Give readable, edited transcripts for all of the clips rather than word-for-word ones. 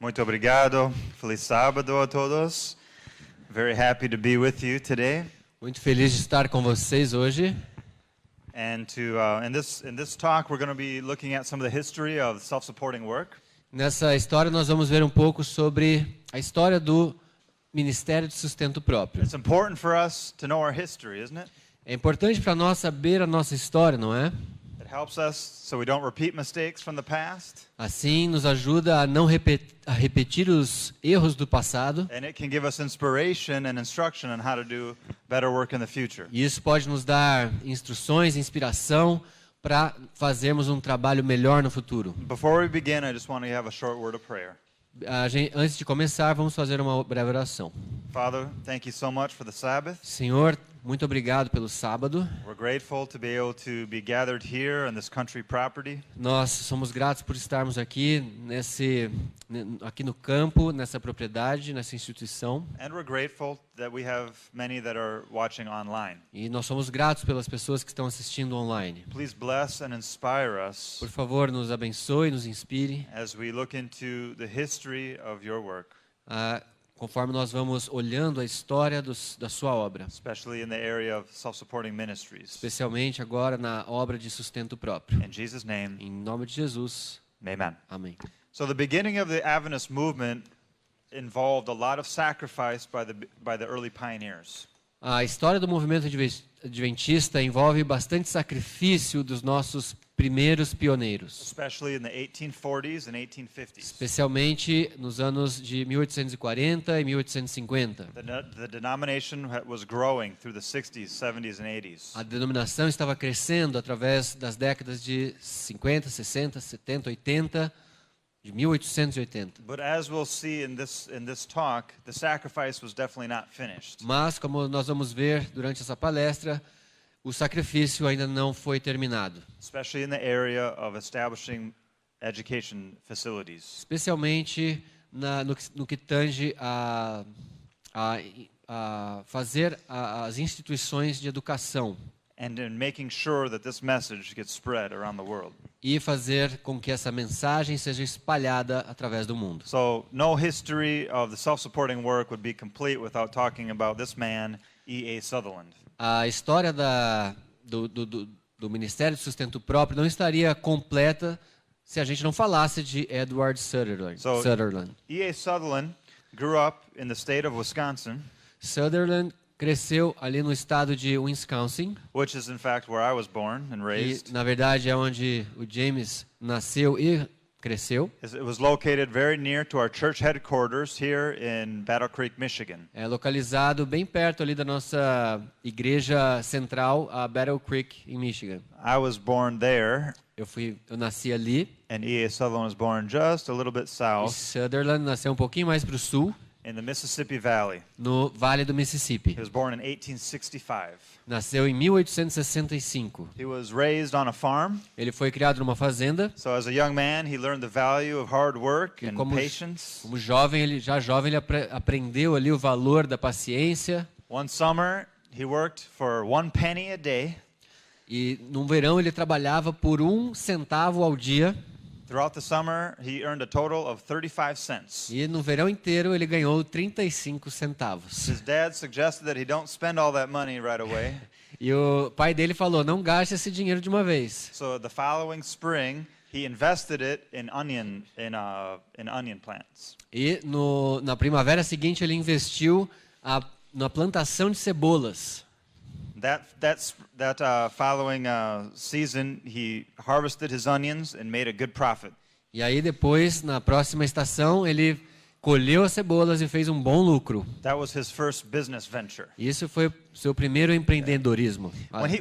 Muito obrigado. Feliz sábado a todos. Very happy to be with you today. Muito feliz de estar com vocês hoje. And in this talk, we're going to be looking at some of the history of self-supporting work. Nessa história nós vamos ver um pouco sobre a história do Ministério de Sustento Próprio. It's important for us to know our history, isn't it? É importante para nós saber a nossa história, não é? It helps us so we don't repeat mistakes from the past. Assim nos ajuda a não repetir os erros do passado. And it can give us inspiration and instruction on how to do better work in the future. E isso pode nos dar instruções, inspiração para fazermos um trabalho melhor no futuro. Before we begin, I just want to have a short word of prayer. Antes de começar, vamos fazer uma breve oração. Father, thank you so much for the Sabbath. Senhor, muito obrigado pelo sábado. We're grateful to be able to be gathered here on this country property. Nós somos gratos por estarmos aqui aqui no campo, nessa propriedade, nessa instituição. And we're grateful that we have many that are watching online. E nós somos gratos pelas pessoas que estão assistindo online. Please bless and inspire us Por favor, nos abençoe, nos inspire, as we look into the history of your work, conforme nós vamos olhando a história da sua obra, especially in the area of self-supporting ministries. especialmente agora na obra de sustento próprio. In Jesus' name, Em nome de Jesus, amen. amém. So the beginning of the Adventist movement involved a lot of sacrifice by the early pioneers. A história do movimento adventista envolve bastante sacrifício dos nossos primeiros pioneiros, Especially in the 1840s and 1850s. especialmente nos anos de 1840 e 1850. The denomination was growing through the 60s, 70s, and 80s. A denominação estava crescendo através das décadas de 50, 60, 70, 80, de 1880. But as we'll see in this talk, the sacrifice was definitely not finished. Mas, como nós vamos ver durante essa palestra, o sacrifício ainda não foi terminado, Especially in the area of establishing education facilities. especialmente no que tange a fazer as instituições de educação And in making sure that this message gets spread around the world. e fazer com que essa mensagem seja espalhada através do mundo. So no history of the self-supporting work would be complete without talking about this man, E.A. Sutherland. A história do Ministério de Sustento Próprio não estaria completa se a gente não falasse de Edward Sutherland. So E.A. Sutherland grew up in the state of Wisconsin, Sutherland cresceu ali no estado de Wisconsin, which is in fact where I was born and e raised. na verdade é onde o James nasceu e cresceu. It was located very near to our church headquarters here in Battle Creek, Michigan. É localizado bem perto ali da nossa igreja central, a Battle Creek, em Michigan. I was born there, Eu nasci ali, and E.A. Sutherland was born just a little bit e south Sutherland nasceu um pouquinho mais para o sul, in the Mississippi Valley. no Vale do Mississippi. He was born in 1865. Nasceu em 1865. He was raised on a farm. Ele foi criado numa fazenda. So as a young man, he learned the value of hard work and Como patience. jovem, ele aprendeu ali o valor da paciência. One summer, he worked for 1 penny a day. E no verão ele trabalhava por 1 centavo ao dia. Throughout the summer, he earned a total of 35 cents. E no verão inteiro ele ganhou 35 centavos. His dad suggested that he don't spend all that money right away. E o pai dele falou: não gaste esse dinheiro de uma vez. So the following spring, he invested it in onion plants. E na primavera seguinte ele investiu na plantação de cebolas. That following season, he harvested his onions and made a good profit. E aí depois, na próxima estação, ele colheu as cebolas e fez um bom lucro. That was his first business venture. Isso foi seu primeiro empreendedorismo.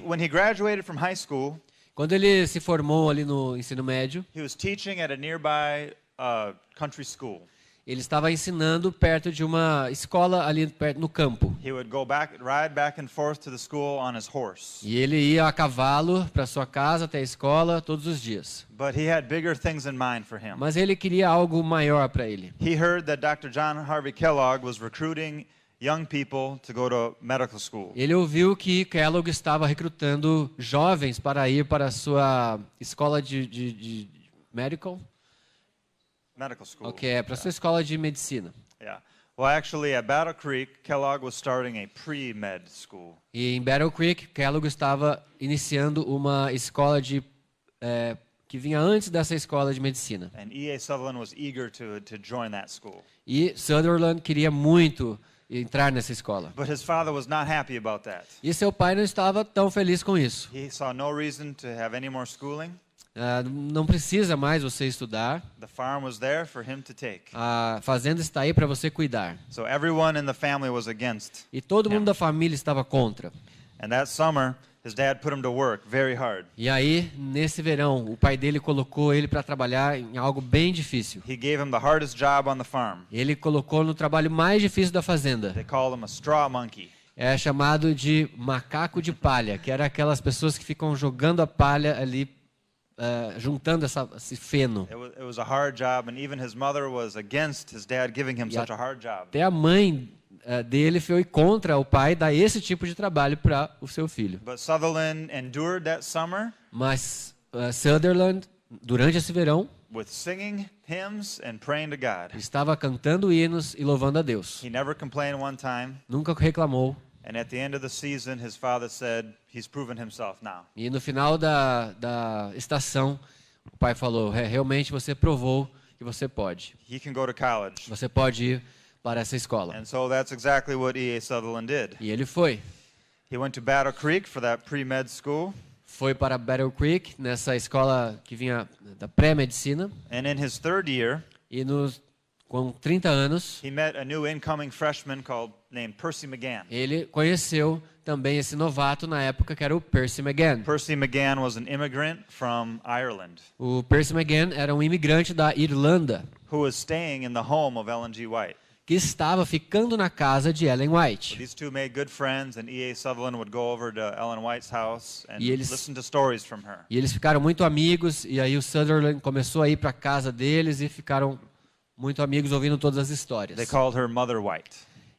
When he graduated from high school, Quando ele se formou ali no ensino médio, he was teaching at a nearby country school. ele estava ensinando perto de uma escola ali perto no campo. He would ride back and forth to the school on his horse. E ele ia a cavalo para sua casa até a escola todos os dias. But he had bigger things in mind for him. Mas ele queria algo maior para ele. He heard that Dr. John Harvey Kellogg was recruiting young people to go to medical school. Ele ouviu que Kellogg estava recrutando jovens para ir para a sua escola de medical medical school. Ok, é para sua escola de medicina. Yeah. Well, actually, at Battle Creek, Kellogg was starting a pre-med school. E em Battle Creek, Kellogg estava iniciando uma escola que vinha antes dessa escola de medicina. And E.A. Sutherland was eager to join that school. E Sutherland queria muito entrar nessa escola. But his father was not happy about that. E seu pai não estava tão feliz com isso. He saw no reason to have any more schooling. Não precisa mais você estudar. The farm was there for him to take. A fazenda está aí para você cuidar. So everyone in the family was against. E todo mundo da família estava contra. And that summer, his dad put him to work very hard. E aí, nesse verão, o pai dele colocou ele para trabalhar em algo bem difícil. He gave him the hardest job on the farm. Ele colocou no trabalho mais difícil da fazenda. They called him a straw monkey. É chamado de macaco de palha, que era aquelas pessoas que ficam jogando a palha ali, juntando esse feno. It was a hard job, and even his mother was against his dad giving him such a hard job. Até a mãe dele foi contra o pai dar esse tipo de trabalho para o seu filho. But Sutherland endured that summer Mas Sutherland, durante esse verão, with singing hymns and praying to God. estava cantando hinos e louvando a Deus. He never complained one time, Nunca reclamou. and at the end of the season, his father said, "He's proven himself now." E no final da estação, o pai falou: realmente você provou que você pode. He can go to college. Você pode ir para essa escola. And so that's exactly what E.A. Sutherland did. E ele foi. He went to Battle Creek for that pre-med school, Foi para Battle Creek, nessa escola que vinha da pré-medicina. and in his third year, E com 30 anos, he met a new incoming freshman named Percy McGann. ele conheceu também esse novato na época, que era o Percy McGann. Percy McGann was an immigrant from Ireland O Percy McGann era um imigrante da Irlanda, who was staying in the home of Ellen G. White. que estava ficando na casa de Ellen White. These two made good friends, and E.A. Sutherland would go over to Ellen White's house and E eles- listen to stories from her. E eles ficaram muito amigos, e aí o Sutherland começou a ir para a casa deles e ficaram muito amigos ouvindo todas as histórias. They called her Mother White.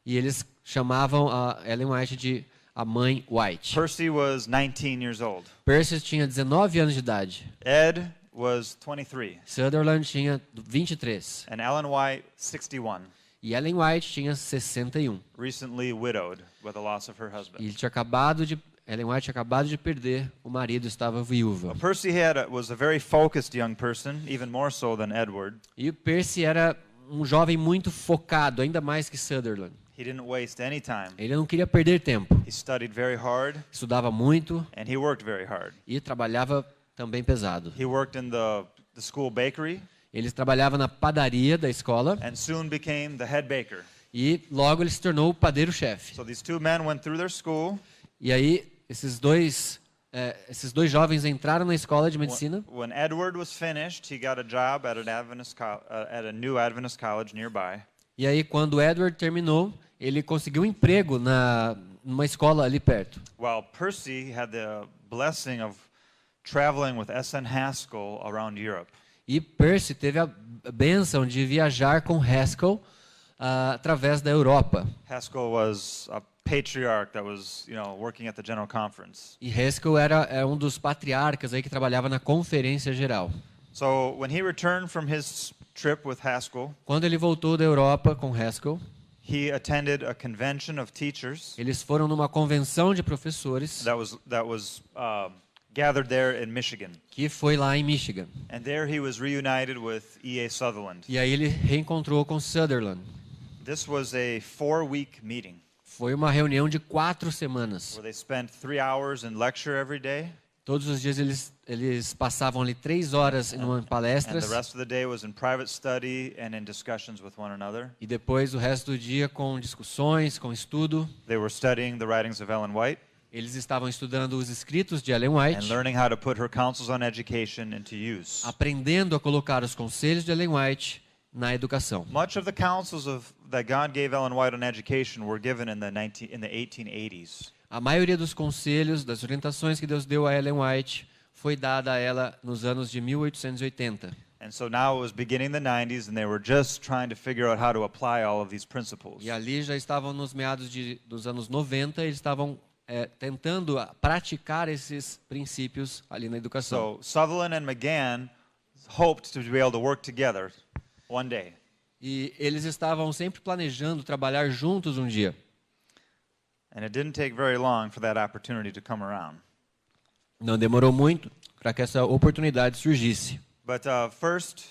E eles chamavam a Ellen White de a mãe White. Percy was 19 years old. Percy tinha 19 anos de idade. Ed was 23, Sutherland tinha 23. and Ellen White 61, E Ellen White tinha 61. recently widowed with the loss of her E husband. Ellen White tinha acabado de perder o marido, estava viúva. Percy was a very focused young person, even more so than Edward. E o Percy era um jovem muito focado, ainda mais que Sutherland. He didn't waste any time. Ele não queria perder tempo. He studied very hard, Estudava muito and he worked very hard. e trabalhava também pesado. He worked in the school bakery Ele trabalhava na padaria da escola and soon became the head baker. e logo ele se tornou o padeiro-chefe. So these two men went through their school. E aí esses dois jovens entraram na escola de medicina. When Edward was finished, he got a job at at a new Adventist college nearby. E aí quando Edward terminou, ele conseguiu um emprego numa escola ali perto. While Percy had the blessing of traveling with S.N. Haskell around Europe. E Percy teve a bênção de viajar com Haskell através da Europa. Haskell was a patriarch that was, working at the General Conference. E Haskell era um dos patriarcas aí que trabalhava na Conferência Geral. So when he returned from his trip with Haskell, Quando ele voltou da Europa com Haskell, he attended a convention of teachers eles foram numa convenção de professores that was gathered there in Michigan. que foi lá em Michigan. And there he was reunited with E.A. Sutherland. E aí ele reencontrou com Sutherland. This was a 4-week meeting Foi uma reunião de 4 semanas. where they spent 3 hours in lecture every day, Todos os dias eles passavam ali 3 horas em and palestras. the rest of the day was in private study and in discussions with one another. E depois o resto do dia com discussões, com estudo. They were studying the writings of Ellen White Eles estavam estudando os escritos de Ellen White, and learning how to put her counsels on education into use. aprendendo a colocar os conselhos de Ellen White na educação. Much of the counsels that God gave Ellen White on education were given in the 1880s. A maioria dos conselhos, das orientações que Deus deu a Ellen White foi dada a ela nos anos de 1880. And so now it was beginning the 90s, and they were just trying to figure out how to apply all of these principles. E ali já estavam nos meados dos anos 90, eles estavam tentando praticar esses princípios ali na educação. So Sutherland and McGann hoped to be able to work together one day. E eles estavam sempre planejando trabalhar juntos um dia. And it didn't take very long for that opportunity to come around. Não demorou muito para que essa oportunidade surgisse. But first,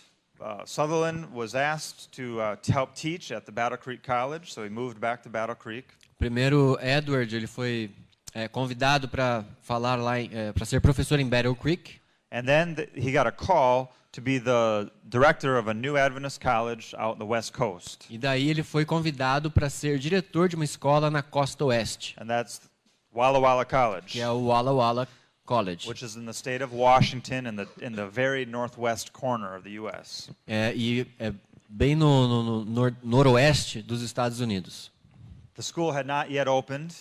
Sutherland was asked to help teach at the Battle Creek College, so he moved back to Battle Creek. Primeiro, Edward, ele foi convidado para falar lá, para ser professor em Battle Creek. And then he got a call to be the director of a new Adventist college out on the West Coast. E daí ele foi convidado para ser diretor de uma escola na costa oeste, And that's Walla Walla College, que é o Walla Walla College. which is in the state of Washington in the very northwest corner of the U.S. E é bem no noroeste dos Estados Unidos. The school had not yet opened.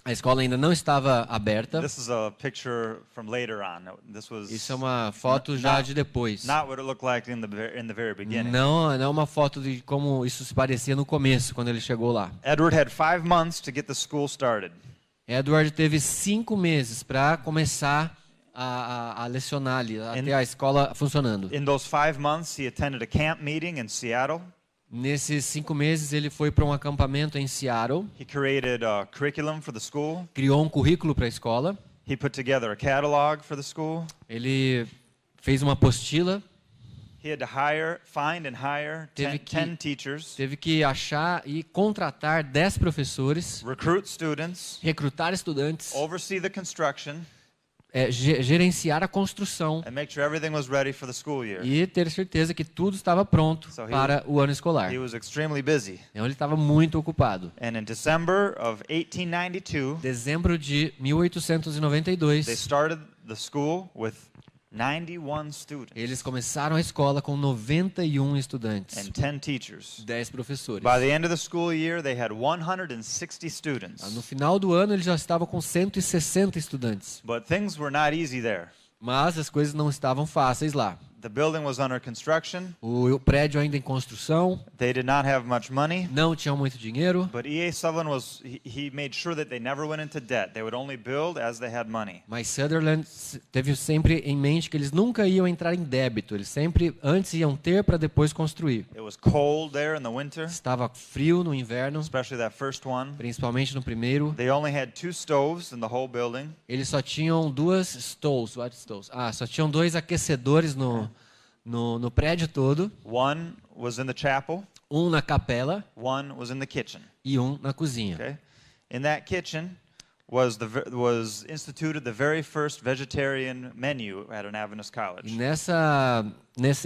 A escola ainda não estava aberta. This is a picture from later on. This was Isso é uma foto já de depois. not what it looked like in the very beginning. Não é uma foto de como isso se parecia no começo, quando ele chegou lá. Edward had 5 months to get the school started. Edward teve 5 meses para começar a lecionar ali, a ter a escola funcionando. In those 5 months, he attended a camp meeting in Seattle. Nesses 5 meses, ele foi para um acampamento em Seattle, He created a curriculum for the school. criou um currículo para a escola, He put together a catalog for the school. ele fez uma apostila, He had to find and hire Teve 10 teachers, teve que achar e contratar 10 professores, recruit students, recrutar estudantes, oversee the construction, gerenciar a construção and make sure everything was ready for the school year. e ter certeza que tudo estava pronto So para o ano escolar. He was extremely busy. Então ele estava muito ocupado. And in December of 1892, Dezembro de they 1892, started the school with 91 students eles começaram a escola com 91 estudantes, and 10 teachers. 10 professores. By the end of the school year, they had 160 No students. final do ano, eles já estavam com 160 estudantes. But things were not easy there. Mas as coisas não estavam fáceis lá. The building was under construction. O prédio ainda em construção, They did not have much money. não tinham muito dinheiro. But E.A. Sutherland he made sure that they never went into debt. They would only build as they had money. Mas Sutherland teve sempre em mente que eles nunca iam entrar em débito. Eles sempre antes iam ter para depois construir. It was cold there in the winter, Estava frio no inverno, especially that first one. principalmente no primeiro. They only had 2 stoves in the whole building. Eles só tinham duas stoves, só tinham 2 aquecedores no prédio todo, One was in the chapel, um na capela one was in the kitchen. e um na cozinha. Okay? In that kitchen was instituted the very first vegetarian menu at an Adventist E college.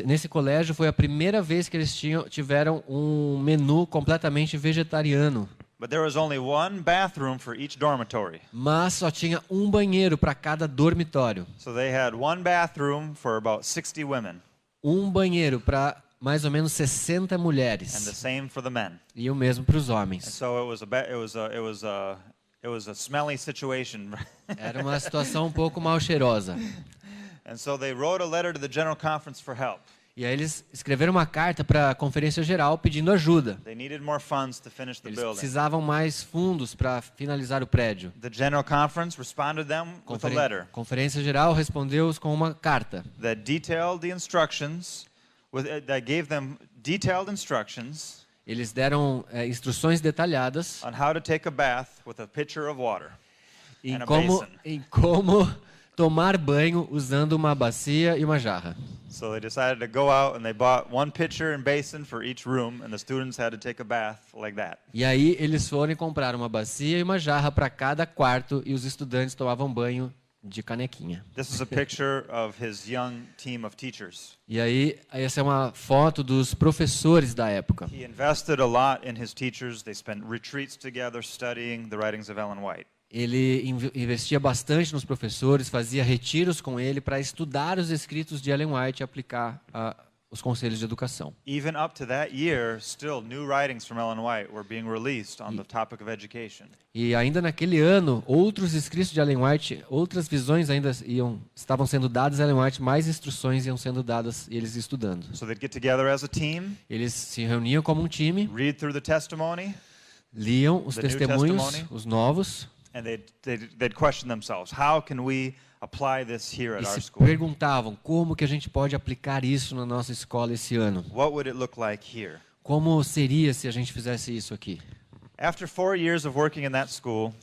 nesse colégio foi a primeira vez que eles tiveram um menu completamente vegetariano. But there was only one bathroom for each dormitory. Mas só tinha um banheiro para cada dormitório. So they had one bathroom for about 60 women, Um banheiro para mais ou menos 60 and the mulheres. same for the men. E o mesmo para os And homens. so it was a smelly situation. Era uma situação um pouco mal cheirosa. And so they wrote a letter to the General Conference for help. E aí eles escreveram uma carta para a Conferência Geral pedindo ajuda. They needed more funds to finish the Eles building. precisavam mais fundos para finalizar o prédio. The General Conference responded them with a letter Conferência Geral respondeu-os com uma carta that detailed the instructions, that gave them detailed instructions Eles deram instruções detalhadas on how to take a bath with a pitcher of water em and a como, basin. em como tomar banho usando uma bacia e uma jarra. So they decided to go out and they bought one pitcher and basin for each room, and the students had to take a bath like that. E aí eles foram comprar uma bacia e uma jarra para cada quarto e os estudantes tomavam banho de canequinha. This is a picture of his young team of teachers. E aí essa é uma foto dos professores da época. He invested a lot in his teachers. They spent retreats together studying the writings of Ellen White. Ele investia bastante nos professores, fazia retiros com ele para estudar os escritos de Ellen White e aplicar os conselhos de educação. Even up to that year, still new writings from Ellen White were being released on the topic of education. E ainda naquele ano, outros escritos de Ellen White, outras visões ainda estavam sendo dadas a Ellen White, mais instruções iam sendo dadas e eles estudando. So they'd get together as a team, Eles se reuniam como um time, read through the testimony, liam os The New testemunhos, Testimony. os novos, and they'd question themselves. How can we apply this here at e our se school? perguntavam como que a gente pode aplicar isso na nossa escola esse ano. What would it look like here? Como seria se a gente fizesse isso aqui? After 4 years of working in that school,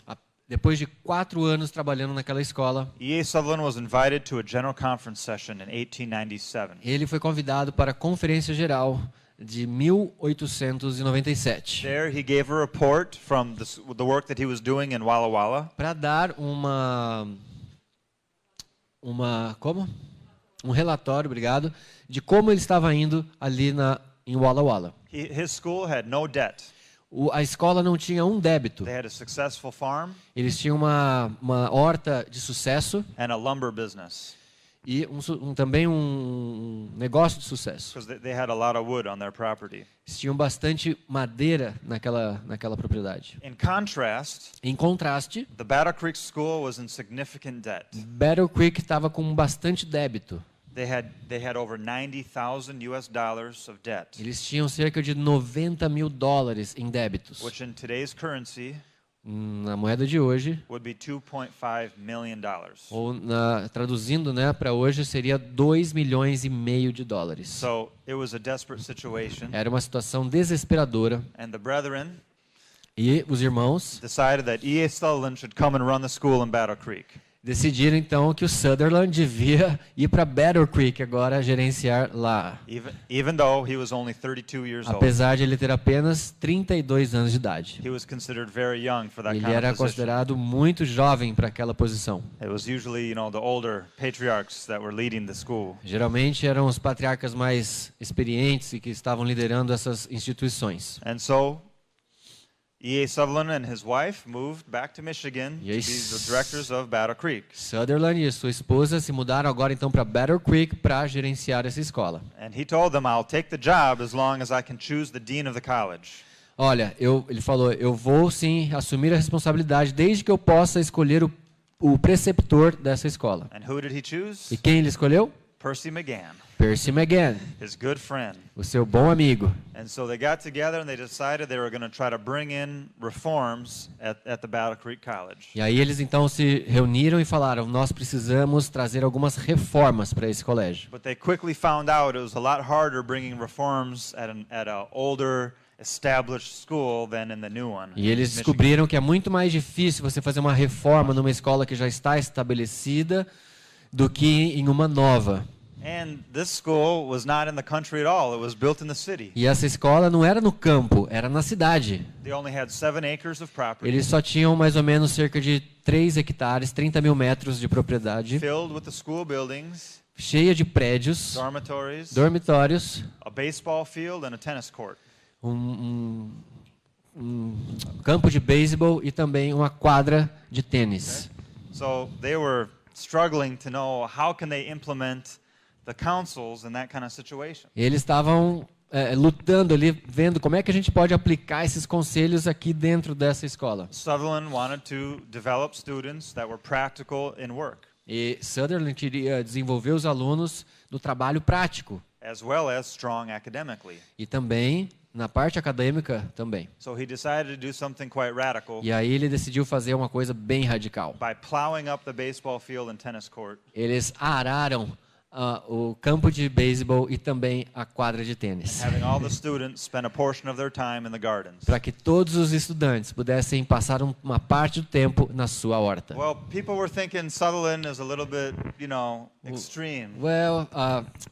Depois de 4 anos trabalhando naquela escola, E.A. Sutherland was invited to a General Conference session in 1897. ele foi convidado para a Conferência Geral de 1897 There he gave a report from the work that he was doing in Walla Walla. para dar um relatório, obrigado, de como ele estava indo ali em Walla Walla. His school had no debt. A escola não tinha um débito. They had a successful farm Eles tinham uma horta de sucesso and a lumber business e também um negócio de sucesso. because they had a lot of wood on their property. Eles tinham bastante madeira naquela propriedade. In contrast, Em contraste, the Battle Creek School was in significant debt. Battle Creek estava com bastante débito. They had over $90,000 of debt, Eles tinham cerca de $90.000 em débitos. which in today's currency Na moeda de hoje, would be $2.5 million. ou traduzindo, né, para hoje, seria $2,5 milhões. So it was a desperate situation, Era uma situação desesperadora. and the brethren E os irmãos decided that E.A. Sutherland should come and run the school in Battle Creek. decidiram então que o Sutherland devia ir para Battle Creek agora gerenciar lá. Even though he was only 32 years old, Apesar de ele ter apenas 32 anos de idade. he was considered very young for that Ele kind of era position. considerado muito jovem para aquela posição. It was usually, the older patriarchs that were leading the school. Geralmente eram os patriarcas mais experientes e que estavam liderando essas instituições. And so E.A. Sutherland and his wife moved back to Michigan to be Yes. the directors of Battle Creek. Sutherland e sua esposa se mudaram agora então para Battle Creek para gerenciar essa escola. And he told them, I'll take the job as long as I can choose the dean of the college. Olha, ele falou, eu vou sim assumir a responsabilidade desde que eu possa escolher o preceptor dessa escola. And who did he choose? E quem ele escolheu? Percy McGann, Percy McGann, his good friend. o seu bom amigo. And so they got together and they decided they were going to try to bring in reforms at the Battle Creek College. E aí eles então se reuniram e falaram, nós precisamos trazer algumas reformas para esse colégio. But they quickly found out it was a lot harder bringing reforms at an older established school than in the new one. E eles Michigan. descobriram que é muito mais difícil você fazer uma reforma numa escola que já está estabelecida do que em uma nova. And this school was not in the country at all. It was built in the city. E essa escola não era no campo, era na cidade. They only had 7 acres of property Eles só tinham mais ou menos cerca de 3 hectares, 30 mil metros de propriedade, filled with the school buildings, cheia de prédios, dormitories, dormitórios, a baseball field, and a tennis court. um campo de beisebol e também uma quadra de tênis. So they were struggling to know how can they implement the councils in that kind of situation. Eles estavam lutando ali, vendo como é que a gente pode aplicar esses conselhos aqui dentro dessa escola. Sutherland wanted to develop students that were practical in work, E Sutherland queria desenvolver os alunos no trabalho prático as well as strong academically. e também na parte acadêmica também. So he decided to do something quite radical E aí ele decidiu fazer uma coisa bem radical. by plowing up the baseball field and tennis court Eles araram o campo de beisebol e também a quadra de tênis, having all the students spend a portion of their time in the gardens. para que todos os estudantes pudessem passar uma parte do tempo na sua horta. Well, people were thinking Sutherland is a little bit, extreme. Well,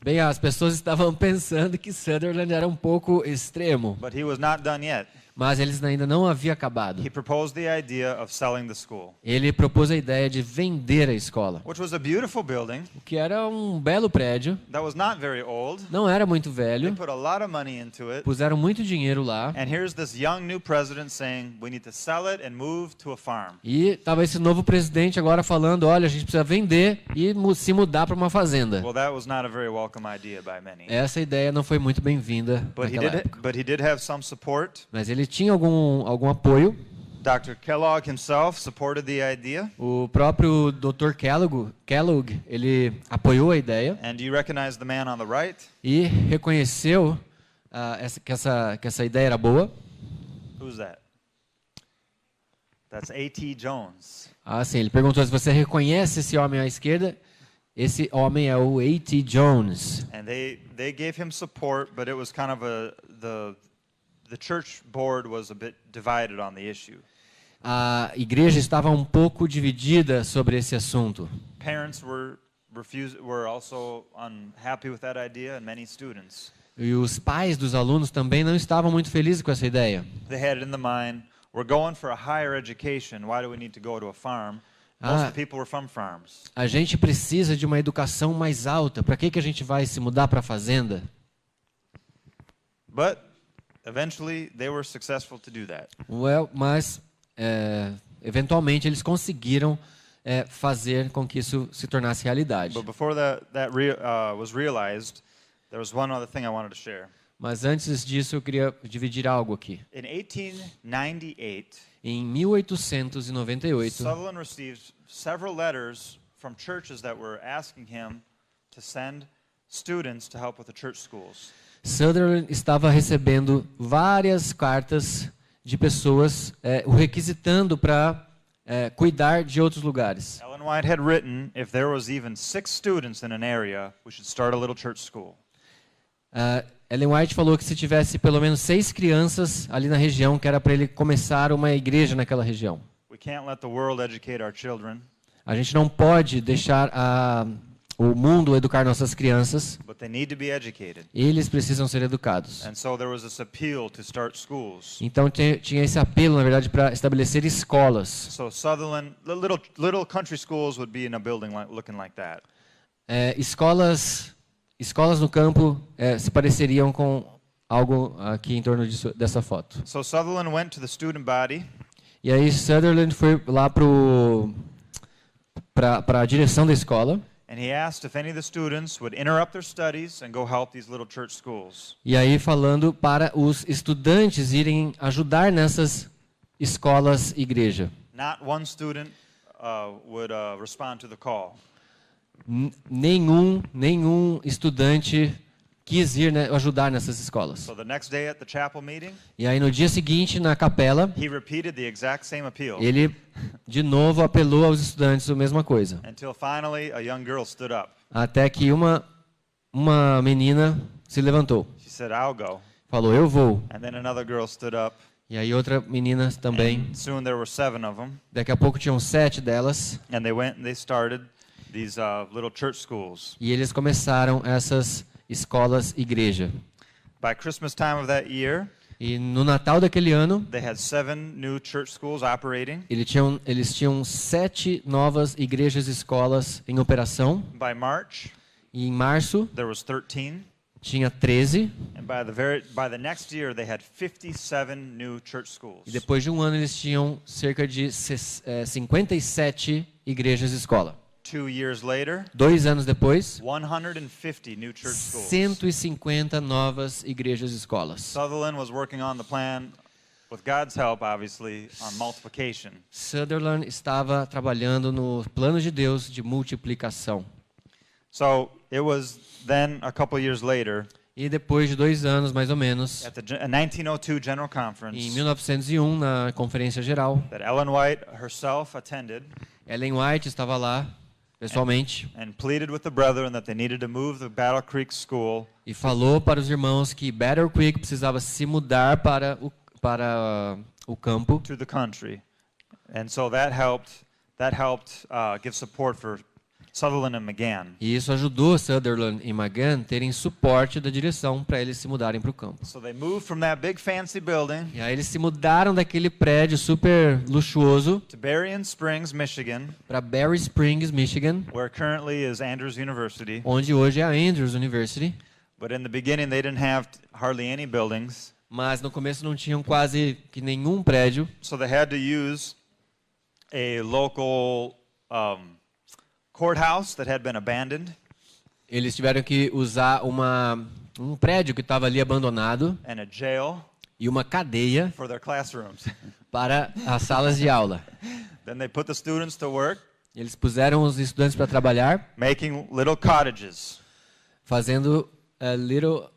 bem, as pessoas estavam pensando que Sutherland era um pouco extremo, But he was not done yet. mas eles ainda não haviam acabado. He proposed the idea of selling the school, Ele propôs a ideia de vender a escola, which was a beautiful building o que era um belo prédio, that was not very old. não era muito They velho, put a lot of money into it. puseram muito dinheiro lá, And here's this young new president saying, we need to sell it and move to a farm. e estava esse novo presidente agora falando, olha, a gente precisa vender e se mudar para uma fazenda. Well, that was not a very welcome idea by many. Essa ideia não foi muito bem-vinda naquela época. But he did have some support. Mas ele tinha algum apoio. Dr. Kellogg himself supported the idea. O próprio Dr. Kellogg, ele apoiou a ideia And do you recognize the man on the right? e reconheceu que essa ideia era boa. Who's that? That's A.T. Jones. Ah, sim, ele perguntou se você reconhece esse homem à esquerda. Esse homem é o A.T. Jones. And they gave him support, but it was kind of the church board was a bit divided on the issue. A igreja estava um pouco dividida sobre esse assunto. Parents were also unhappy with that idea, and many students. E os pais dos alunos também não estavam muito felizes com essa ideia. They had it in the mind, we're going for a higher education, why do we need to go to a farm? Most of the people were from farms. A gente precisa de uma educação mais alta. Para que a gente vai se mudar para a fazenda? But eventually they were successful to do that. Mas eventualmente eles conseguiram fazer com que isso se tornasse realidade. But before that was realized, there was one other thing I wanted to share. Mas antes disso eu queria dividir algo aqui. In 1898, em 1898, Sutherland received several letters from churches that were asking him to send students to help with the church schools. Sutherland estava recebendo várias cartas de pessoas o requisitando para cuidar de outros lugares. Ellen White had written, if there was even 6 students in an area, we should start a little church school. Ellen White falou que se tivesse pelo menos 6 crianças ali na região, que era para ele começar uma igreja naquela região. We can't let the world educate our children. A gente não pode deixar o mundo educar nossas crianças. But they need to be educated. Eles precisam ser educados. And so there was this appeal to start schools. Então tinha esse apelo, na verdade, para estabelecer escolas. So Sutherland, little country schools would be in a building looking like that. Escolas no campo se pareceriam com algo aqui em torno dessa foto. So Sutherland went to the student body. E aí Sutherland foi lá para a direção da escola. And he asked if any of the students would interrupt their studies and go help these little church schools. E aí falando para os estudantes irem ajudar nessas escolas igreja. Not one student would respond to the call. Nenhum estudante quis ir ajudar nessas escolas. So the next day at the chapel meeting, E aí no dia seguinte na capela, he repeated the exact same appeal. ele de novo apelou aos estudantes a mesma coisa. Until finally a young girl stood up. Até que uma menina se levantou. She said, "I'll go." Falou, eu vou. And then another girl stood up. E aí outra menina também. And soon there were 7 of them. Daqui a pouco tinham 7 delas. And they went and they started these little church schools. E eles começaram essas escolas igreja. By Christmas time of that year, E no Natal daquele ano, they had 7 new church schools operating. eles tinham 7 novas igrejas e escolas em operação. By March, E em março there was 13. tinha 13. And by the next year, they had 57 new church schools. E depois de um ano eles tinham cerca de 57 igrejas e escola. 2 years later, 2 anos depois, 150 new church schools. 150 novas igrejas e escolas. Sutherland was working on the plan, with God's help, obviously, on multiplication. Sutherland estava trabalhando no plano de Deus de multiplicação. So it was then a couple years later, E depois de 2 anos, mais ou menos, at the 1902 General em Conference, 1901, na Conferência Geral, that Ellen White herself attended Ellen White estava lá, pessoalmente, and pleaded with the brethren that they needed to move the Battle Creek School e falou para os irmãos que Battle Creek precisava se mudar para o campo. to the country. And so that helped give support for Sutherland and McGann. E isso ajudou Sutherland e McGann terem suporte da direção para eles se mudarem para o campo. So they moved from that big fancy building E aí eles se mudaram daquele prédio super luxuoso to Berrien Springs, Michigan, para Berry Springs, Michigan, where currently is Andrews University. onde hoje é a Andrews University. But in the beginning they didn't have hardly any buildings, Mas no começo não tinham quase que nenhum prédio. so they had to use a local courthouse that had been abandoned Eles tiveram que usar um prédio que estava ali abandonado and a jail e uma cadeia for their classrooms. para as salas de aula. Then they put the students to work Eles puseram os estudantes para trabalhar, making little cottages. fazendo little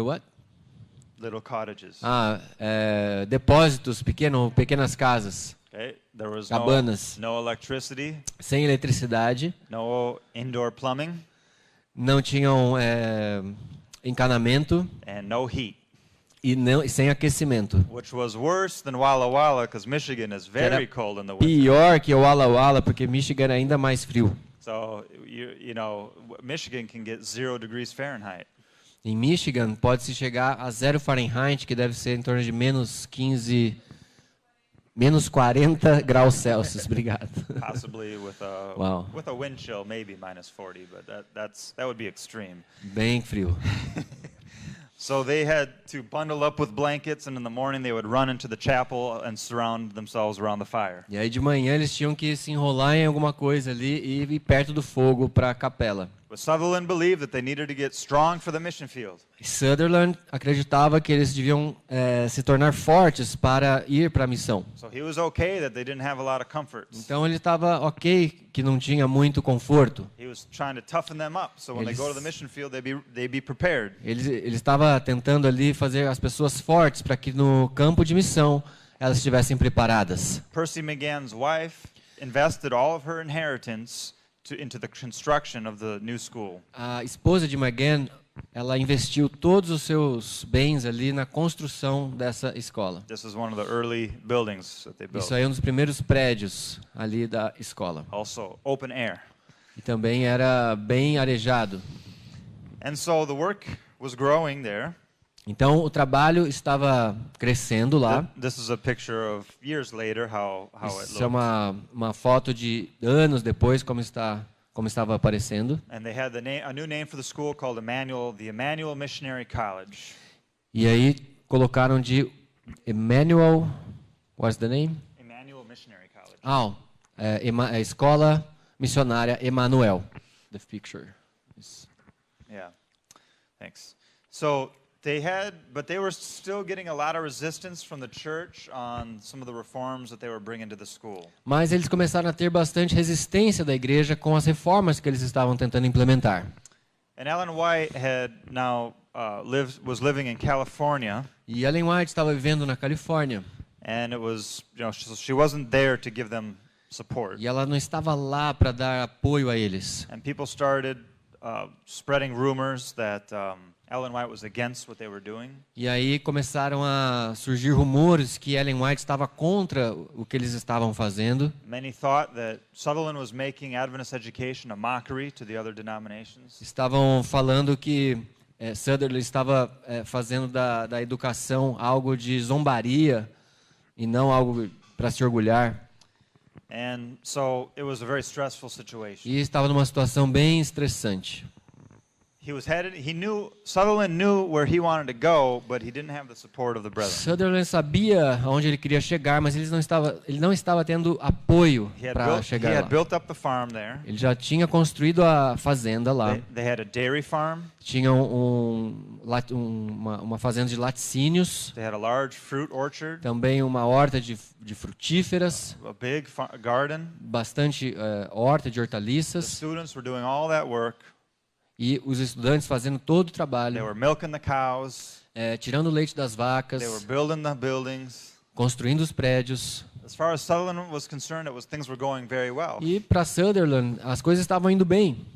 what? Little cottages. Depósitos, pequenas casas. Okay? There was cabanas, no electricity, sem eletricidade, no indoor plumbing, não tinham encanamento and no heat, e sem aquecimento. which was worse than Walla Walla because Michigan is very era cold in the winter. Pior que o Walla Walla, porque Michigan é ainda mais frio. So, you know, Michigan can get 0 degrees Fahrenheit. Em Michigan, pode-se chegar a 0 Fahrenheit, que deve ser em torno de menos 15, menos 40 graus Celsius. Obrigado. Possibly Wow. with a wind chill, maybe minus 40, but that would be extreme. Bem frio. So they had to bundle up with blankets, and in the morning they would run into the chapel and surround themselves around the fire. E aí de manhã eles tinham que se enrolar em alguma coisa ali e ir perto do fogo para a capela. But Sutherland believed that they needed to get strong for the mission field. Sutherland acreditava que eles deviam se tornar fortes para ir para a missão. So he was okay that they didn't have a lot of comforts. Então ele estava ok que não tinha muito conforto. He was trying to toughen them up, so when they Eles- go to the mission field, they'd be prepared. Ele estava tentando ali fazer as pessoas fortes para que no campo de missão elas estivessem preparadas. Percy McGann's wife invested all of her inheritance into the construction of the new school. A esposa de McGann, ela investiu todos os seus bens ali na construção dessa escola. This is one of the early buildings that they built. Isso aí é um dos primeiros prédios ali da escola. Also, open air. E também era bem arejado. And so the work was growing there. Então o trabalho estava crescendo lá. This is a picture of years later how it Isso é looked. uma foto de anos depois como estava aparecendo. And they had a new name for the school called the Emmanuel Missionary College. E aí colocaram de Emmanuel, what's the name? Emmanuel Missionary College. A escola missionária Emanuel. The picture. Yeah. Thanks. So but they were still getting a lot of resistance from the church on some of the reforms that they were bringing to the school. Mas eles começaram a ter bastante resistência da igreja com as reformas que eles estavam tentando implementar. And Ellen White had now was living in California, E Ellen White estava vivendo na Califórnia. and it was, she wasn't there to give them support. E ela não estava lá para dar apoio a eles. And people started spreading rumors that Ellen White was against what they were doing. E aí começaram a surgir rumores que Ellen White estava contra o que eles estavam fazendo. Many thought that Sutherland was making Adventist education a mockery to the other denominations. Estavam falando que Sutherland estava fazendo da educação algo de zombaria e não algo para se orgulhar. And so it was a very stressful situation. E estava numa situação bem estressante. Sutherland knew where he wanted to go, but he didn't have the support of the brethren. Sutherland sabia aonde ele queria chegar, mas ele não estava tendo apoio He para had chegar lá. built up the farm there. Ele já tinha construído a fazenda lá. They had a dairy farm. Tinha uma fazenda de laticínios, They had a large fruit orchard, também uma horta de frutíferas, a big garden. bastante horta de The hortaliças, students were doing all that work. e os estudantes fazendo todo o They trabalho, were milking the cows. tirando o leite das They were vacas, building the buildings. construindo os prédios. As far as Sutherland was concerned, things were going very well. E para Sutherland, as coisas estavam indo bem,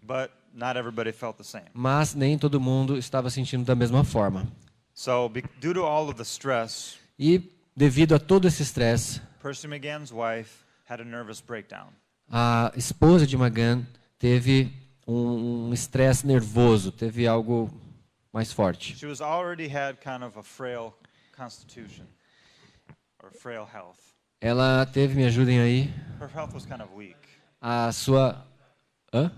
But not everybody felt the same. mas nem todo mundo estava sentindo da mesma forma. So, due to all of the stress, E devido a todo esse estresse, Percy McGann's wife had a nervous breakdown. a esposa de McGann teve um estresse nervoso, teve algo mais forte. She already had kind of a frail constitution or frail health. Ela teve, me ajudem aí, Her health was kind of weak. a sua... Hã?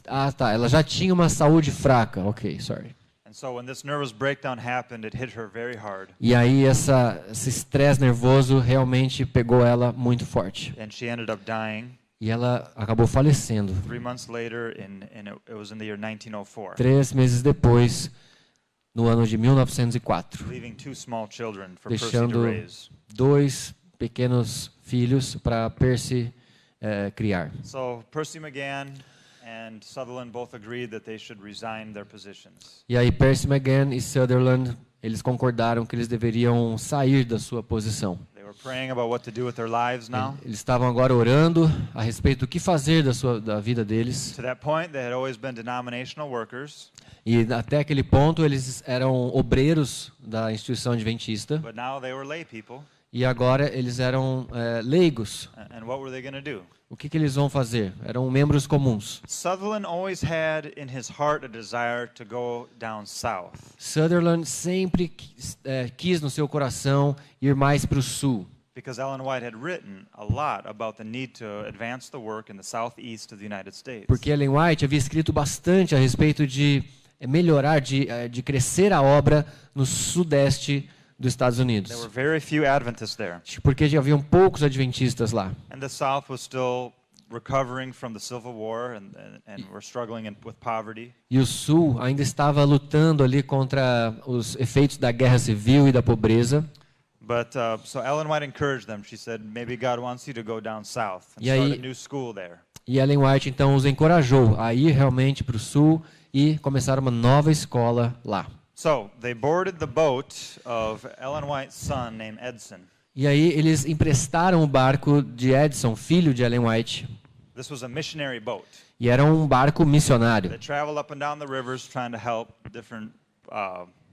Ah, tá, ela já tinha uma saúde fraca, ok, sorry. And so when this nervous breakdown happened, it hit her very hard. E aí esse estresse nervoso realmente pegou ela muito forte. And she ended up dying E ela acabou falecendo 3 months later, it was in the year 1904, 3 meses depois, no ano de 1904, leaving 2 small children for Percy to deixando raise. 2 pequenos filhos para Percy criar. So Percy McGann and Sutherland both agreed that they should resign their positions. E aí Percy McGann e Sutherland, eles concordaram que eles deveriam sair da sua posição. They were were praying about what to do with their lives now. Eles estavam agora orando a respeito do que fazer da vida deles. To that point, they had always been denominational workers, E até aquele ponto eles eram obreiros da instituição adventista. but now they were lay people. E agora eles eram leigos. And what were they going to do? O que eles vão fazer? Eram membros comuns. Sutherland always had in his heart a desire to go down south. Sutherland sempre quis no seu coração ir mais para o sul. Because Ellen White had written a lot about the need to advance the work in the southeast of the United States. Porque Ellen White havia escrito bastante a respeito de melhorar, de crescer a obra no sudeste dos Estados Unidos. There were very few Adventists there. Porque já haviam poucos adventistas lá. And the South was still recovering from the Civil War and were struggling with poverty. E o sul ainda estava lutando ali contra os efeitos da guerra civil e da pobreza. But so Ellen White encouraged them. She said, maybe God wants you to go down south and E start aí- a new school there. E Ellen White então os encorajou a ir realmente para o sul e começar uma nova escola lá. So they boarded the boat of Ellen White's son named Edson. E aí eles emprestaram o barco de Edson, filho de Ellen White, This was a missionary boat. e era um barco missionário. They traveled up and down the rivers trying to help different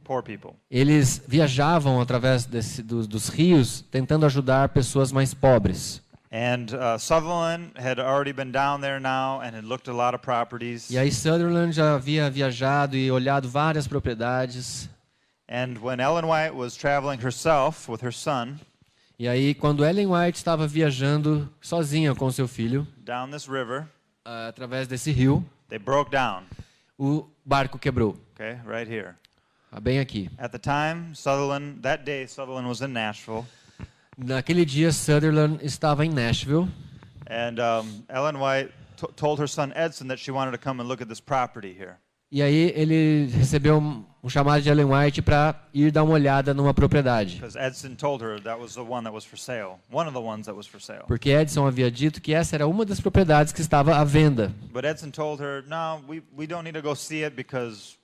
poor people. Eles viajavam através dos rios tentando ajudar pessoas mais pobres. And Sutherland had already been down there now and had looked at a lot of properties. E aí Sutherland já havia viajado e olhado várias propriedades. And when Ellen White was traveling herself with her son E aí quando Ellen White estava viajando sozinha com seu filho down this river, através desse rio, they broke down. o barco quebrou. Okay, right here. Bem aqui. At the time, that day Sutherland was in Nashville. Naquele dia Sutherland estava em Nashville. And Ellen White told her son Edson that she wanted to come and look at this property here. E aí ele recebeu um chamado de Ellen White para ir dar uma olhada numa propriedade. Because Edson told her that was the one that was for sale. One of the ones that was for sale. Porque Edson havia dito que essa era uma das propriedades que estava à venda. But Edson told her, no, we don't need to go see it because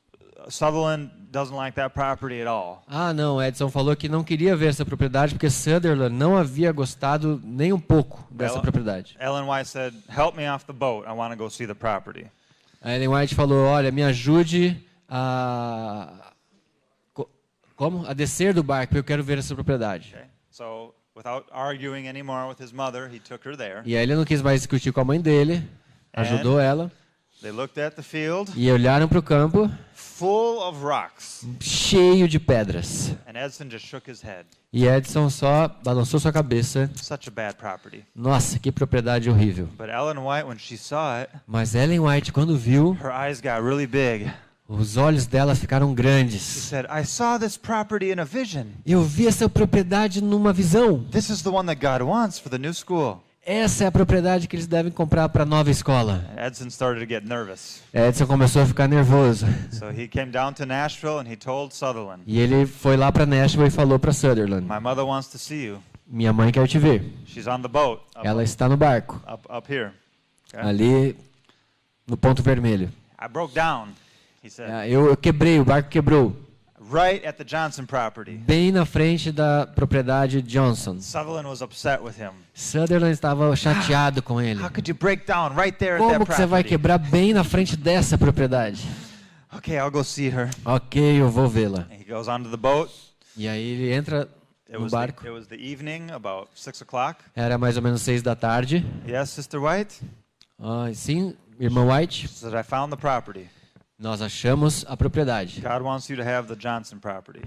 Sutherland doesn't like that property at all. Não, Edson falou que não queria ver essa propriedade porque Sutherland não havia gostado nem um pouco dessa propriedade. Ellen White said, help me off the boat. I want to go see the property. A Ellen White falou, olha, me ajude a descer do barco, porque eu quero ver essa propriedade. Okay? So, without arguing anymore with his mother, he took her there. E aí ele não quis mais discutir com a mãe dele, ajudou ela, They looked at the field, e olharam para o campo, full of rocks. cheio de pedras. And Edson just shook his head. E Edson só balançou sua cabeça. Such a bad property. Nossa, que propriedade horrível. But Ellen White, when she saw it, Mas Ellen White, quando viu, her eyes got really big. os olhos dela ficaram She grandes. said, I saw this property in a vision. Eu vi essa propriedade numa visão. This is the one that God wants for the new school. Essa é a propriedade que eles devem comprar para a nova escola. And Edson started to get nervous. Edson começou a ficar nervoso. So he came down to Nashville and he told Sutherland, E ele foi lá para Nashville e falou para Sutherland: my mother wants to see you. minha mãe quer te ver. She's on the boat Ela está no barco, up here. Okay? ali no ponto vermelho. I broke down, he said, Eu quebrei, o barco quebrou. right at the Johnson property. Bem na frente da propriedade Johnson. Sutherland was upset with him. Sutherland estava chateado com ele. How could you break down right there at Como that que você vai property? quebrar bem na frente dessa propriedade? Okay, I'll go see her. Ok, eu vou vê-la. And he goes onto the boat. E aí ele entra no barco. It was the evening, about 6 o'clock. Era mais ou menos 6 da tarde. Yes, Sister White? Sim, irmã White, She said, I found the property. nós achamos a propriedade. God wants you to have the Johnson property.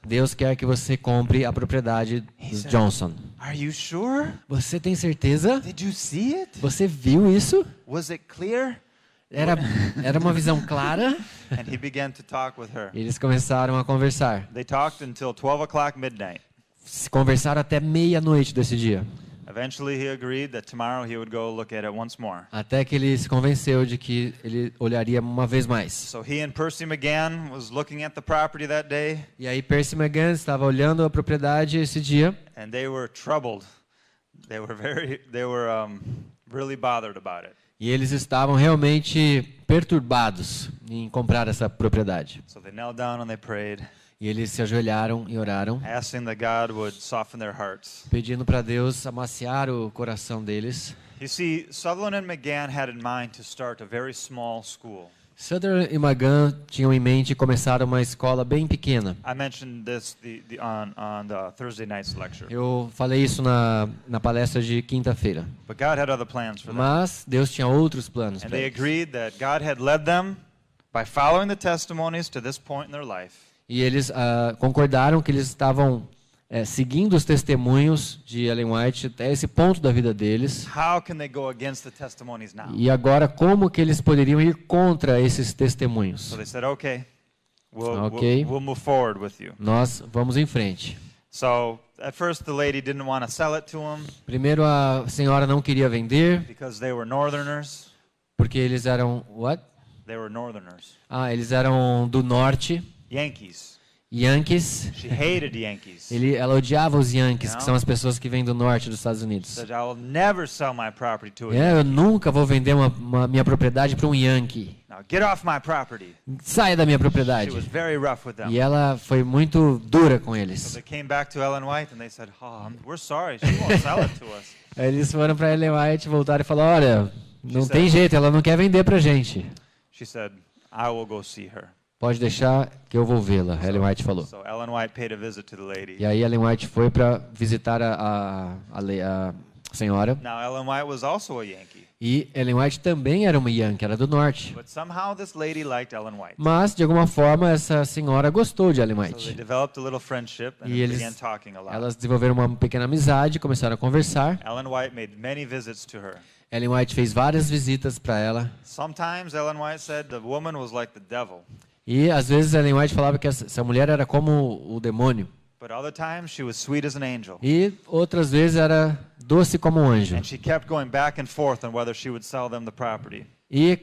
Deus quer que você compre a propriedade dos said- Johnson. Are you sure? Você tem certeza? Did you see it? Você viu isso? Was it clear? Era uma visão clara. And he began to talk with her. Eles começaram a conversar. They talked until 12 o'clock midnight. Se conversaram até meia-noite desse dia. Eventually he agreed that tomorrow he would go look at it once more. Até que ele se convenceu de que ele olharia uma vez mais. So he and Percy McGann was looking at the property that day, E aí Percy McGann estava olhando a propriedade esse dia. and they were troubled. They were really bothered about it. E eles estavam realmente perturbados em comprar essa propriedade. So they knelt down and they prayed. E eles se ajoelharam e oraram, asking that God would soften their hearts. pedindo para Deus amaciar o coração deles. You see, Sutherland and McGann had in mind to start a very small school. Sutherland e McGann tinham em mente começar uma escola bem pequena. I mentioned this on the Thursday night's lecture. Eu falei isso na palestra de quinta-feira. But God had other plans for them. Mas Deus tinha outros planos And para they eles. agreed that God had led them by following the testimonies to this point in their life. E eles concordaram que eles estavam seguindo os testemunhos de Ellen White até esse ponto da vida deles. How can they go against the testimonies now? E agora, como que eles poderiam ir contra esses testemunhos? So they said, okay, we'll Okay. we'll move forward with you. Nós vamos em frente. So at first the lady didn't want to sell it to him Primeiro, a senhora não queria vender, because they were Northerners. porque eles eram... What? They were Northerners. Eles eram do norte, Yankees. Yankees. She hated Yankees. Ela odiava os Yankees, que Não. são as pessoas que vêm do norte dos Estados Unidos. Said, I will never sell my property to a Yankee. Eu nunca vou vender minha propriedade para um Yankee. Now get off my property. Saia da minha She propriedade. was very rough with them. E ela foi muito dura com So eles. they came back to Ellen White and they said, we're sorry, she won't sell it to us. Aí eles foram para Ellen White, voltaram e falaram, olha, não She tem said- jeito, ela não quer vender para gente. She said, I will go see her. Pode deixar que eu vou vê-la, Ellen White falou. So Ellen White paid a visit to the lady. E aí Ellen White foi para visitar a senhora. Now Ellen White was also a Yankee, E Ellen White também era uma Yankee, era do norte. but somehow this lady liked Ellen White. Mas, de alguma forma, essa senhora gostou de Ellen So they White. developed a little friendship and E began eles, talking a lot. elas desenvolveram uma pequena amizade, começaram a conversar. Ellen White made many visits to her. Ellen White fez várias visitas para ela. Sometimes Ellen White said the woman was like the devil, E, às vezes, Ellen White falava que essa mulher era como o demônio. but other times she was sweet as an angel. E, outras vezes, era doce como um anjo. And she kept going back and forth on whether she would sell them the property. E,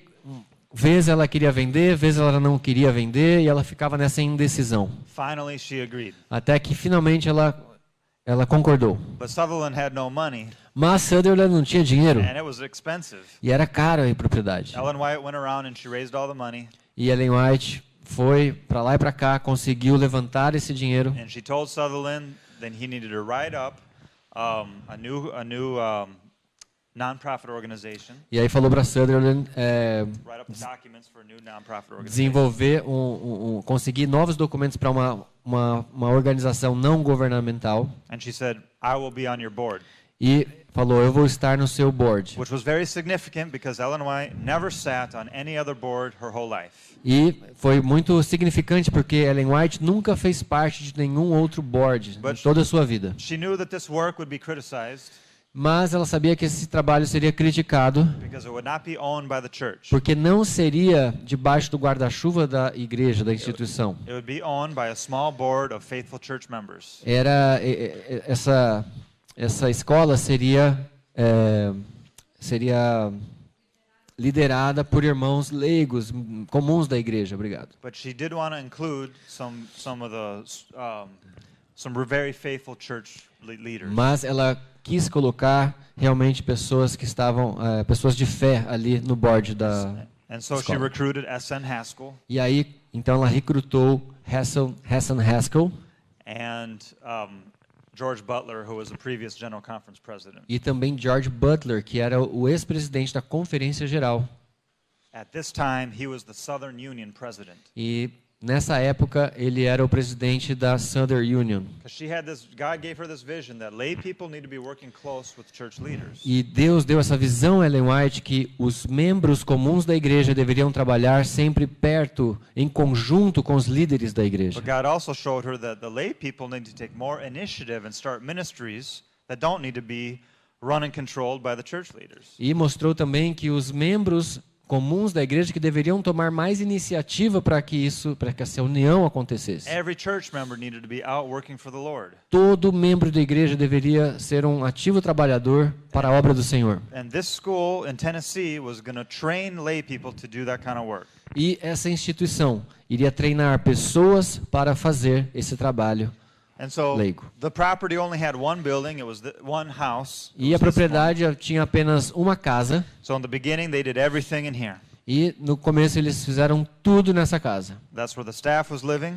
vezes ela queria vender, vezes ela não queria vender, e ela ficava nessa indecisão. Finally, she agreed. Até que, finalmente, ela concordou. But Sutherland had no money, Mas Sutherland não tinha dinheiro. and it was expensive. E era caro a propriedade. Ellen White went around and she raised all the money, E Ellen White foi para lá e para cá, conseguiu levantar esse dinheiro. and she told Sutherland that he needed to write up a new nonprofit organization, E aí falou para Sutherland write up the documents for a new nonprofit organization. desenvolver, conseguir novos documentos para uma organização não governamental. And she said, I will be on your board, E falou, eu vou estar no seu board. which was very significant because Ellen White never sat on any other board her whole life. E foi muito significante porque Ellen White nunca fez parte de nenhum outro board em toda a sua vida. She knew that this work would be criticized Mas ela sabia que esse trabalho seria criticado because it would not be owned by the church. porque não seria debaixo do guarda-chuva da igreja, da instituição. It would be owned by a small board of faithful church members. Era essa escola seria liderada por irmãos leigos comuns da igreja. Obrigado. But she did want to include some of the some very faithful church leaders. Mas ela quis colocar realmente pessoas que estavam pessoas de fé ali no board da And so she escola. recruited S.N. Haskell E aí então ela recrutou Hassan Haskell and George Butler, who was the previous General Conference president. e também George Butler, que era o ex-presidente da Conferência Geral. At this time, he was the Southern Union president. E nessa época ele era o presidente da Southern Union. Because she had this, God gave her this vision that lay people need to be working close with church leaders. E Deus deu essa visão a Ellen White que os membros comuns da igreja deveriam trabalhar sempre perto, em conjunto com os líderes da igreja. But God also showed her that the lay people need to take more initiative and start ministries that don't need to be run and controlled by the church leaders. E mostrou também que os membros comuns da igreja que deveriam tomar mais iniciativa para que essa união acontecesse. Every church member needed to be out working for the Lord. Todo membro da igreja deveria ser um ativo trabalhador para a obra do Senhor. And this school in Tennessee was going to train lay people to do that kind of work. E essa instituição iria treinar pessoas para fazer esse trabalho. And so Leigo. the property only had one building, it was one house. It E a was this one. propriedade tinha apenas uma casa. So in the beginning they did everything in here. E no começo eles fizeram tudo nessa casa. That's where the staff was living.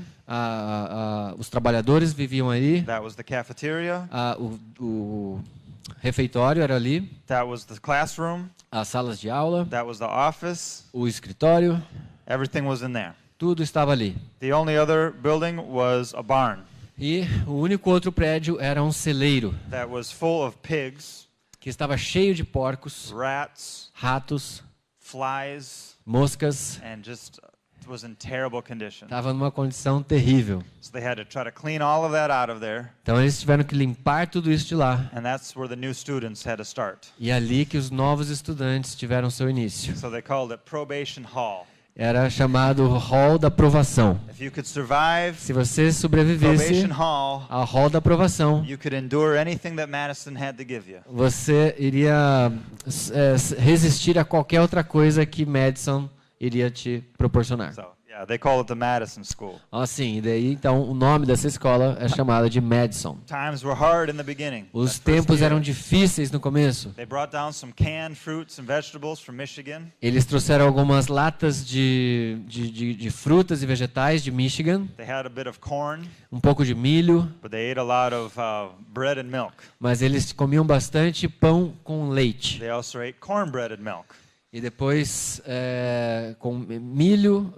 Os trabalhadores viviam ali. That was the cafeteria. O refeitório era ali. That was the classroom. As salas de aula. That was the office. O escritório. Everything was in there. Tudo estava ali. The only other building was a barn. E o único outro prédio era um celeiro. That was full of pigs. Que estava cheio de porcos. Rats. Ratos. Flies. Moscas. And just was in terrible condition. Estava numa condição terrível. So they had to try to clean all of that out of there. Então eles tiveram que limpar tudo isso de lá. And that's where the new students had to start. E ali que os novos estudantes tiveram seu início. So they called it probation hall. Era chamado hall da aprovação. If you could survive Se você sobrevivesse probation hall, ao hall da aprovação, you could endure anything that Madison had to give you. você iria resistir a qualquer outra coisa que Madison iria te proporcionar. So, yeah, they call it the Madison School. Assim, e daí então o nome dessa escola é chamada de Madison. Times were hard in the beginning. Os that first tempos year. eram difíceis no começo. They brought down some canned fruits and vegetables from Michigan. Eles trouxeram algumas latas de frutas e vegetais de Michigan, They had a bit of corn, um pouco de milho, but they ate a lot of bread and milk. mas eles comiam bastante pão com leite. They also ate cornbread and milk. E depois com milho,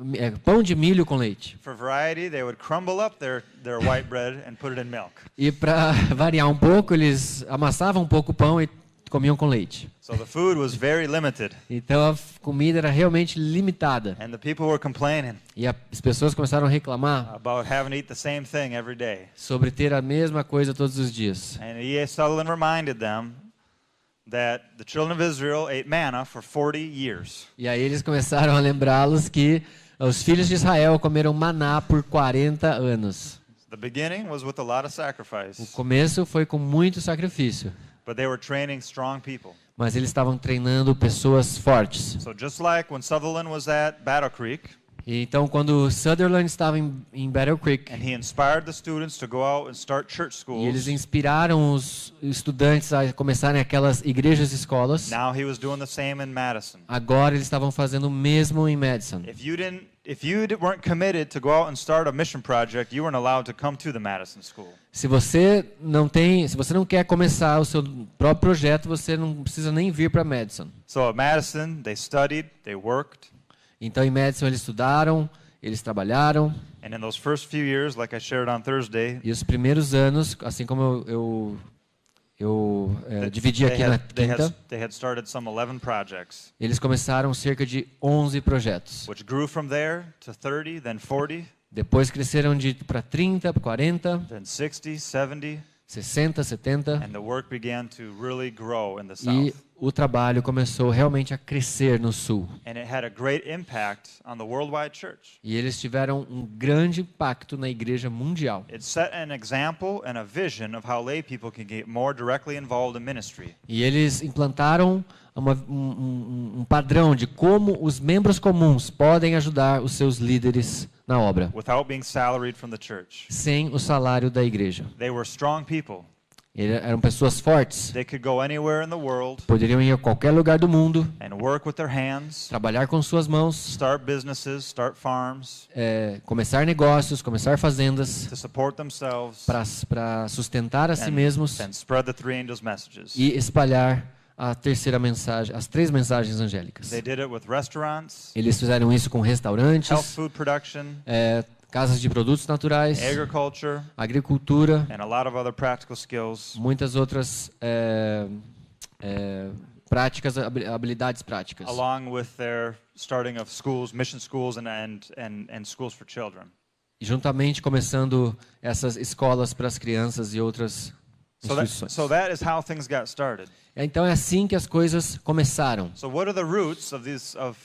pão de milho com leite. For variety, they would crumble up their white bread and put it in milk. E para variar um pouco, eles amassavam um pouco o pão e comiam com leite. So the food was very limited. Então a comida era realmente limitada. And the people were complaining E as pessoas começaram a reclamar about having to eat the same thing every day. sobre ter a mesma coisa todos os dias. And E.A. Sutherland reminded them that the children of Israel ate manna for 40 years. E aí eles começaram a lembrá-los que os filhos de Israel comeram maná por 40 anos. The beginning was with a lot of O sacrifice, começo foi com muito sacrifício, but they were training strong people. mas eles estavam treinando pessoas fortes. So just like when Sutherland was at Battle Creek, E então, quando Sutherland estava em Battle Creek, and he inspired the students to go out and start church e eles schools, inspiraram os estudantes a começarem aquelas igrejas e escolas, now he was doing the same in Madison. agora eles estavam fazendo o mesmo em Madison. If you weren't committed to go out and start a mission project, you weren't allowed to come to the Madison School. Se você não quer começar o seu próprio projeto, você não precisa nem vir para Madison. So at Madison, they studied, they worked, Então em Madison eles estudaram, eles trabalharam, and in those first few years, like I shared on Thursday, e os primeiros anos, assim como eu dividi aqui na quinta, they had started some 11 projects, eles começaram cerca de 11 projetos. which grew from there to 30, then 40, Depois cresceram para 30, para 40, then 60, 70, 60, 70, and the work began to really grow in the e South. o trabalho começou realmente a crescer no sul. And it had a great impact on the worldwide church. E eles tiveram um grande impacto na igreja mundial. It set an example and a vision of how lay people can get more directly involved in ministry. E eles implantaram um padrão de como os membros comuns podem ajudar os seus líderes na obra, Without being salaried from the church. sem o salário da igreja. They were strong people. Eram pessoas fortes, They could go anywhere in the world poderiam ir a qualquer lugar do mundo, and work with their hands, trabalhar com suas mãos, start businesses, start farms, começar negócios, começar fazendas, to support themselves, para sustentar a si mesmos and spread the three angels' messages. e espalhar a terceira mensagem, as 3 mensagens angélicas. They did it with restaurants, Eles fizeram isso com health restaurantes, food production, casas de produtos naturais, agriculture, agricultura, and a lot of other practical skills. muitas outras práticas, habilidades práticas. Along with their starting of schools, mission schools, and schools for children. E juntamente começando essas escolas para as crianças e outras instituições. So that is how things got started. Então é assim que as coisas começaram. So what are the roots of these of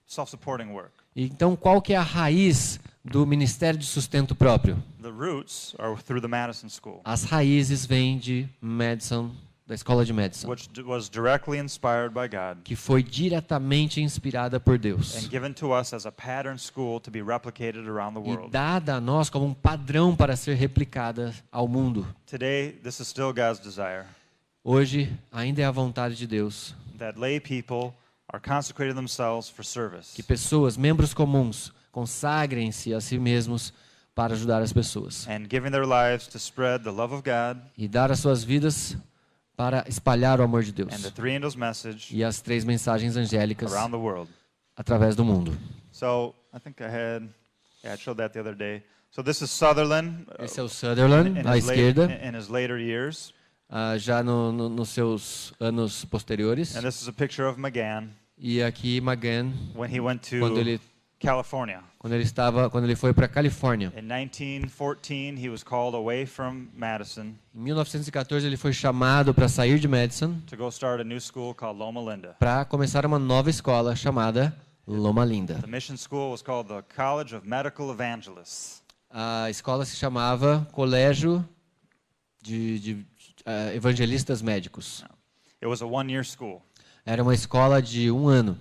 self-supporting work? Então qual que é a raiz do Ministério de Sustento Próprio? The roots are through the Madison School, As raízes vêm de Madison, da escola de Madison, which was directly inspired by God que foi diretamente inspirada por Deus and given to us as a pattern school to be replicated around the e world. dada a nós como um padrão para ser replicada ao mundo. Today, this is still God's desire Hoje ainda é a vontade de Deus that lay people are consecrating themselves for service. Que pessoas, membros comuns, consagrem-se a si mesmos para ajudar as pessoas. And giving their lives to spread the love of God E dar as suas vidas para espalhar o amor de Deus. and the three angels' message E as 3 mensagens angélicas around the world. através do mundo. So I think I showed that the other day. So this is Sutherland Esse é o Sutherland, à esquerda, in his later years. já nos seus anos posteriores. And this is a picture of McGann E aqui Magan, when he went quando to ele California. quando ele foi para Califórnia. In 1914, he was called away from Madison Em 1914 ele foi chamado para sair de Madison to go start a new school called Loma Linda. para começar uma nova escola chamada Loma Linda. The mission school was called the College of Medical Evangelists. A escola se chamava Colégio de Evangelistas Médicos. It was a one-year school. Era uma escola de 1 ano.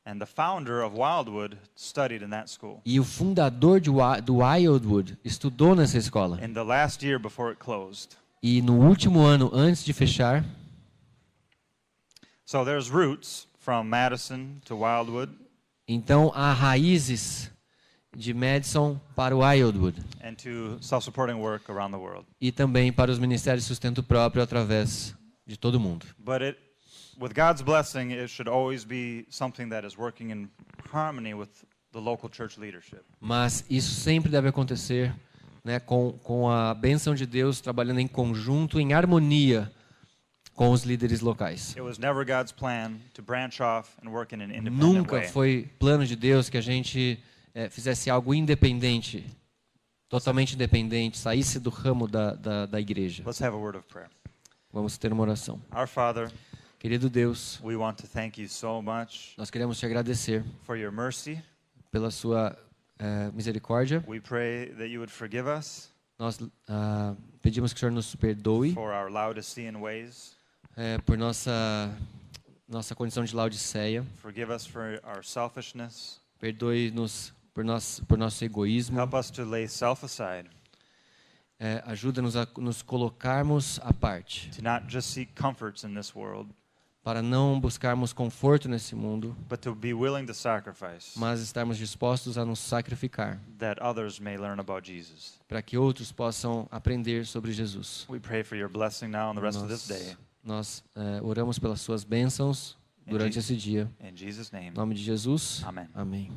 And the founder of Wildwood studied in that school. E o fundador do Wildwood estudou nessa escola. In the last year before it closed. E no último ano, antes de fechar, So there's roots from Madison to Wildwood então há raízes de Madison para o Wildwood. and to self-supporting work around the world. E também para os ministérios de sustento próprio através de todo mundo. But with God's blessing, it should always be something that is working in harmony with the local church leadership. Mas isso sempre deve acontecer, né, com a bênção de Deus trabalhando em conjunto, em harmonia com os líderes locais. It was never God's plan to branch off and work in an independent Nunca way. foi plano de Deus que a gente fizesse algo independente, totalmente independente, saísse do ramo da igreja. Let's have a word of prayer. Vamos ter uma oração. Our Father, Querido Deus, we want to thank you so much nós queremos te agradecer for your mercy. pela sua misericórdia. We pray that you would forgive us Nós pedimos que o Senhor nos perdoe for our Laodicean ways. por nossa condição de Laodiceia. Forgive us for our selfishness. Perdoe-nos por nosso egoísmo. Help us to lay self aside, Ajuda-nos a nos colocarmos à parte, to not just seek comforts in this world, para não buscarmos conforto nesse mundo, but to be willing to sacrifice mas estarmos dispostos a nos sacrificar, that others may learn about Jesus. para que outros possam aprender sobre Jesus. We pray for your blessing now and the rest of this day. Nós oramos pelas suas bênçãos durante esse dia. In Jesus' name, Em nome de Jesus. amen. Amém.